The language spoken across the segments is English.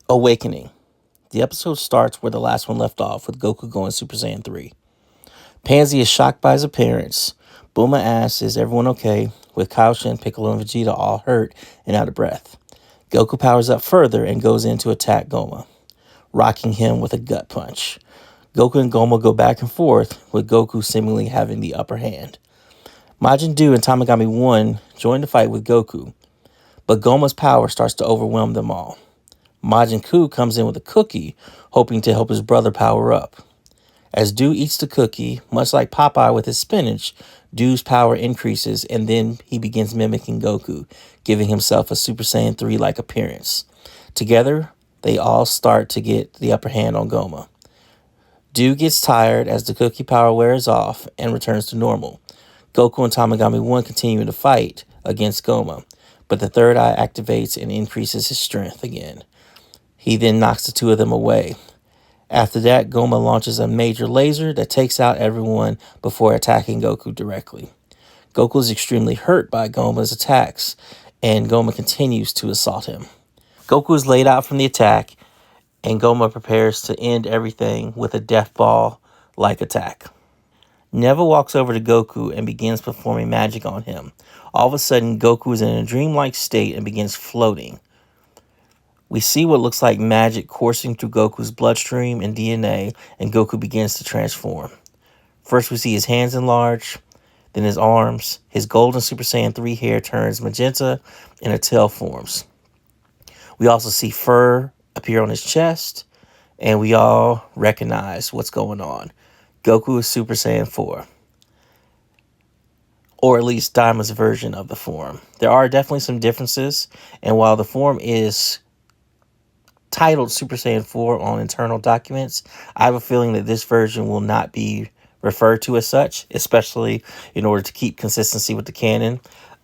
Awakening. The episode starts where the last one left off, with Goku going Super Saiyan 3. Pansy is shocked by his appearance. Bulma asks, is everyone okay? With Kaoshin, Piccolo, and Vegeta all hurt and out of breath. Goku powers up further and goes in to attack Gomah, rocking him with a gut punch. Goku and Gomah go back and forth, with Goku seemingly having the upper hand. Majin Buu and Tamagami 1 join the fight with Goku, but Gomah's power starts to overwhelm them all. Majin Buu comes in with a cookie, hoping to help his brother power up. As Buu eats the cookie, much like Popeye with his spinach, Buu's power increases, and then he begins mimicking Goku, giving himself a Super Saiyan 3-like appearance. Together, they all start to get the upper hand on Gomah. Buu gets tired as the cookie power wears off and returns to normal. Goku and Tamagami 1 continue to fight against Gomah, but the third eye activates and increases his strength again. He then knocks the two of them away. After that, Gomah launches a major laser that takes out everyone before attacking Goku directly. Goku is extremely hurt by Gomah's attacks, and Gomah continues to assault him. Goku is laid out from the attack, and Gomah prepares to end everything with a death ball-like attack. Neva walks over to Goku and begins performing magic on him. All of a sudden, Goku is in a dreamlike state and begins floating. We see what looks like magic coursing through Goku's bloodstream and DNA, and Goku begins to transform. First, we see his hands enlarge, then his arms. His golden Super Saiyan 3 hair turns magenta, and a tail forms. We also see fur appear on his chest, and we all recognize what's going on. Goku is Super Saiyan 4. Or at least Daima's version of the form. There are definitely some differences, and while the form is titled Super Saiyan 4 on internal documents, I have a feeling that this version will not be referred to as such, especially in order to keep consistency with the canon.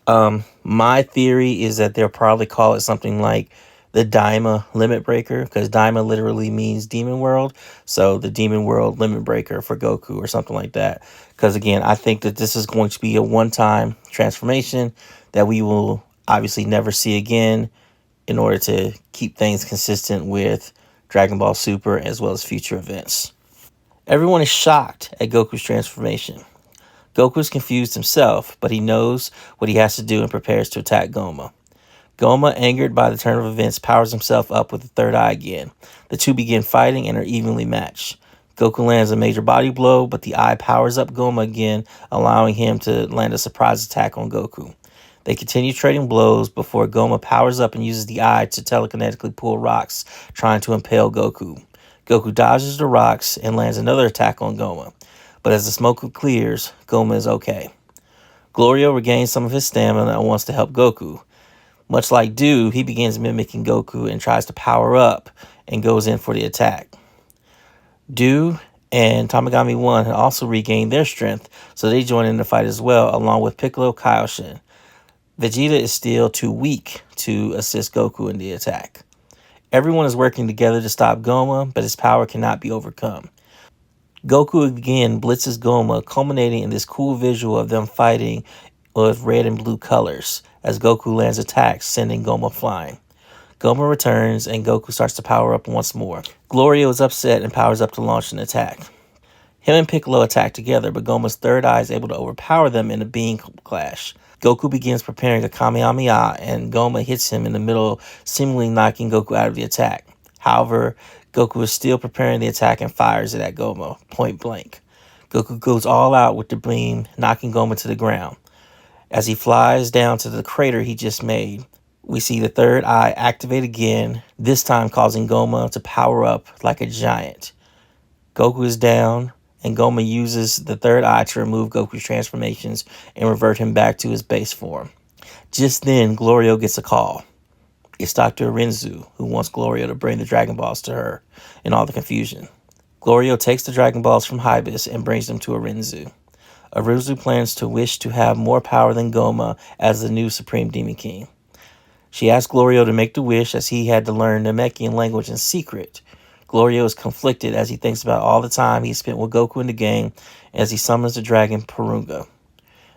My theory is that they'll probably call it something like the Daima Limit Breaker, because Daima literally means Demon World, so the Demon World Limit Breaker for Goku or something like that. Because again, I think that this is going to be a one-time transformation that we will obviously never see again, in order to keep things consistent with Dragon Ball Super as well as future events. Everyone is shocked at Goku's transformation. Goku is confused himself, but he knows what he has to do and prepares to attack Gomah. Gomah, angered by the turn of events, powers himself up with the third eye again. The two begin fighting and are evenly matched. Goku lands a major body blow, but the eye powers up Gomah again, allowing him to land a surprise attack on Goku. They continue trading blows before Gomah powers up and uses the eye to telekinetically pull rocks, trying to impale Goku. Goku dodges the rocks and lands another attack on Gomah. But as the smoke clears, Gomah is okay. Glorio regains some of his stamina and wants to help Goku. Much like Buu, he begins mimicking Goku and tries to power up and goes in for the attack. Buu and Tamagami 1 also regained their strength, so they join in the fight as well, along with Piccolo Kaoshin. Vegeta is still too weak to assist Goku in the attack. Everyone is working together to stop Gomah, but his power cannot be overcome. Goku again blitzes Gomah, culminating in this cool visual of them fighting with red and blue colors as Goku lands attacks, sending Gomah flying. Gomah returns and Goku starts to power up once more. Glorio is upset and powers up to launch an attack. Him and Piccolo attack together, but Gomah's third eye is able to overpower them in a beam clash. Goku begins preparing a Kamehameha, and Gomah hits him in the middle, seemingly knocking Goku out of the attack. However, Goku is still preparing the attack and fires it at Gomah, point blank. Goku goes all out with the beam, knocking Gomah to the ground. As he flies down to the crater he just made, we see the third eye activate again, this time causing Gomah to power up like a giant. Goku is down, and Gomah uses the third eye to remove Goku's transformations and revert him back to his base form. Just then, Glorio gets a call. It's Dr. Renzu, who wants Glorio to bring the Dragon Balls to her in all the confusion. Glorio takes the Dragon Balls from Hybis and brings them to Renzu. Renzu plans to wish to have more power than Gomah as the new Supreme Demon King. She asks Glorio to make the wish, as he had to learn Namekian language in secret. Glorio is conflicted as he thinks about all the time he spent with Goku in the game as he summons the dragon Purunga.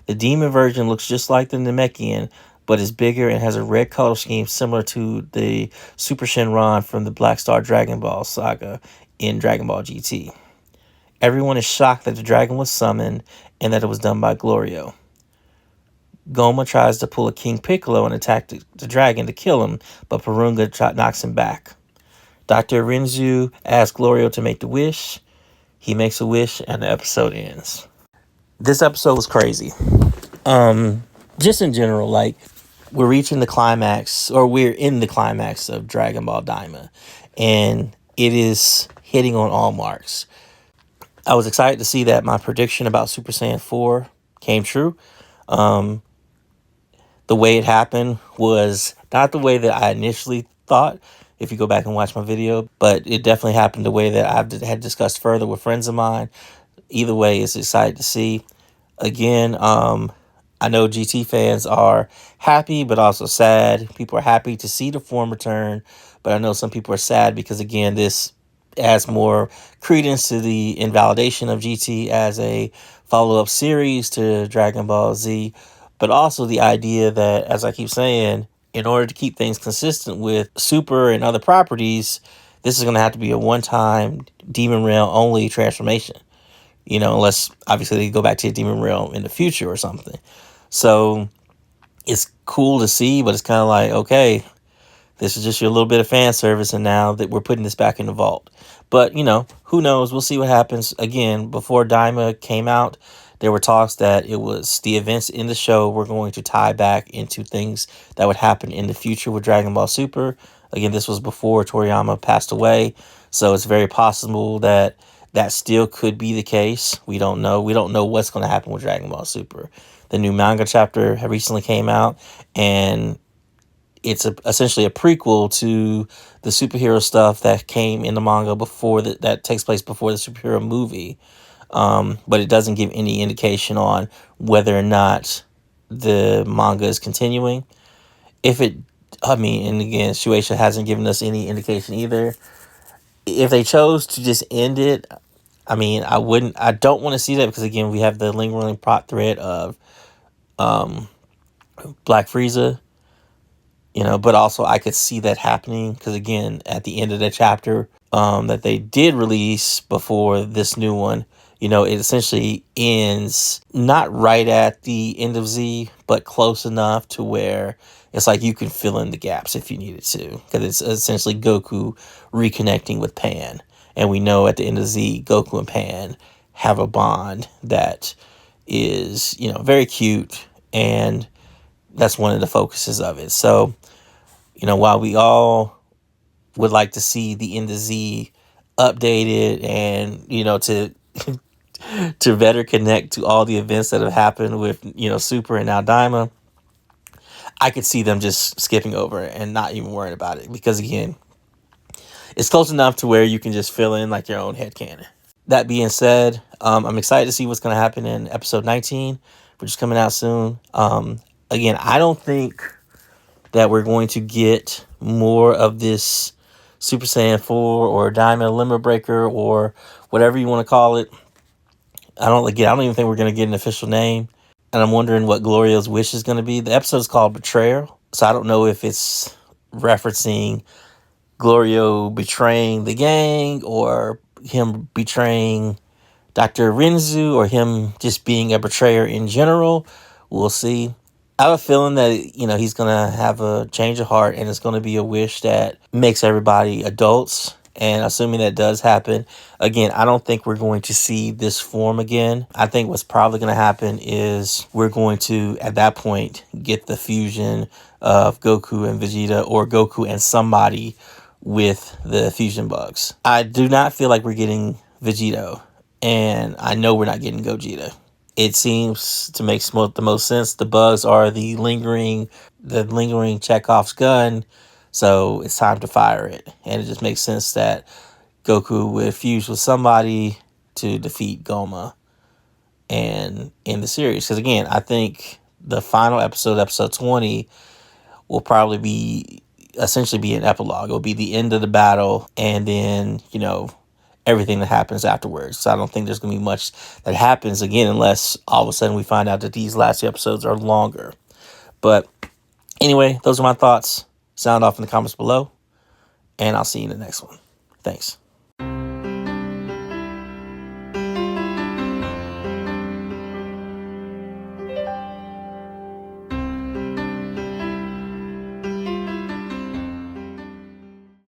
The demon version looks just like the Namekian, but is bigger and has a red color scheme similar to the Super Shenron from the Black Star Dragon Ball saga in Dragon Ball GT. Everyone is shocked that the dragon was summoned and that it was done by Glorio. Gomah tries to pull a King Piccolo and attack the dragon to kill him, but Porunga knocks him back. Dr. Renzu asks Glorio to make the wish. He makes a wish, and the episode ends. This episode was crazy. Just in general, like, we're reaching the climax, or we're in the climax of Dragon Ball Daima, and it is hitting on all marks. I was excited to see that my prediction about Super Saiyan 4 came true. The way it happened was not the way that I initially thought, if you go back and watch my video, but it definitely happened the way that I had discussed further with friends of mine. Either way, it's exciting to see. Again, I know GT fans are happy, but also sad. People are happy to see the form return, but I know some people are sad because, again, this adds more credence to the invalidation of GT as a follow-up series to Dragon Ball Z, but also the idea that, as I keep saying, in order to keep things consistent with Super and other properties, this is going to have to be a one-time Demon Realm only transformation. You know, unless obviously they go back to Demon Realm in the future or something. So it's cool to see, but it's kind of like, okay, this is just your little bit of fan service, and now that we're putting this back in the vault. But, you know, who knows? We'll see what happens. Again, before Daima came out, there were talks that it was the events in the show were going to tie back into things that would happen in the future with Dragon Ball Super. Again, this was before Toriyama passed away, so it's very possible that that still could be the case. We don't know. We don't know what's going to happen with Dragon Ball Super. The new manga chapter recently came out, and it's essentially a prequel to the superhero stuff that came in the manga before that takes place before the superhero movie. But it doesn't give any indication on whether or not the manga is continuing. And again, Shueisha hasn't given us any indication either. If they chose to just end it, I don't want to see that because, again, we have the lingering plot thread of Black Frieza, but also I could see that happening because, again, at the end of the chapter that they did release before this new one, it essentially ends not right at the end of Z, but close enough to where it's like you can fill in the gaps if you needed to, because it's essentially Goku reconnecting with Pan. And we know at the end of Z, Goku and Pan have a bond that is, very cute, and that's one of the focuses of it. So, while we all would like to see the end of Z updated and, to to better connect to all the events that have happened with, Super and now Daima, I could see them just skipping over it and not even worrying about it because, again, it's close enough to where you can just fill in like your own headcanon. That being said, I'm excited to see what's going to happen in episode 19, which is coming out soon. Again, I don't think that we're going to get more of this Super Saiyan 4 or Diamond Limit Breaker or whatever you want to call it. I don't even think we're going to get an official name. And I'm wondering what Glorio's wish is going to be. The episode is called Betrayal. So I don't know if it's referencing Glorio betraying the gang or him betraying Dr. Renzu or him just being a betrayer in general. We'll see. I have a feeling that, he's going to have a change of heart and it's going to be a wish that makes everybody adults. And assuming that does happen, again, I don't think we're going to see this form again. I think what's probably going to happen is we're going to, at that point, get the fusion of Goku and Vegeta or Goku and somebody with the fusion bugs. I do not feel like we're getting Vegito, and I know we're not getting Gogeta. It seems to make the most sense. The bugs are the lingering Chekhov's gun, so it's time to fire it. And it just makes sense that Goku would fuse with somebody to defeat Gomah and in the series. Because, again, I think the final episode 20, will probably be essentially be an epilogue. It'll be the end of the battle, and then, everything that happens afterwards. So I don't think there's going to be much that happens again, unless all of a sudden we find out that these last two episodes are longer. But Anyway, those are my thoughts. Sound off in the comments below, and I'll see you in the next one. Thanks.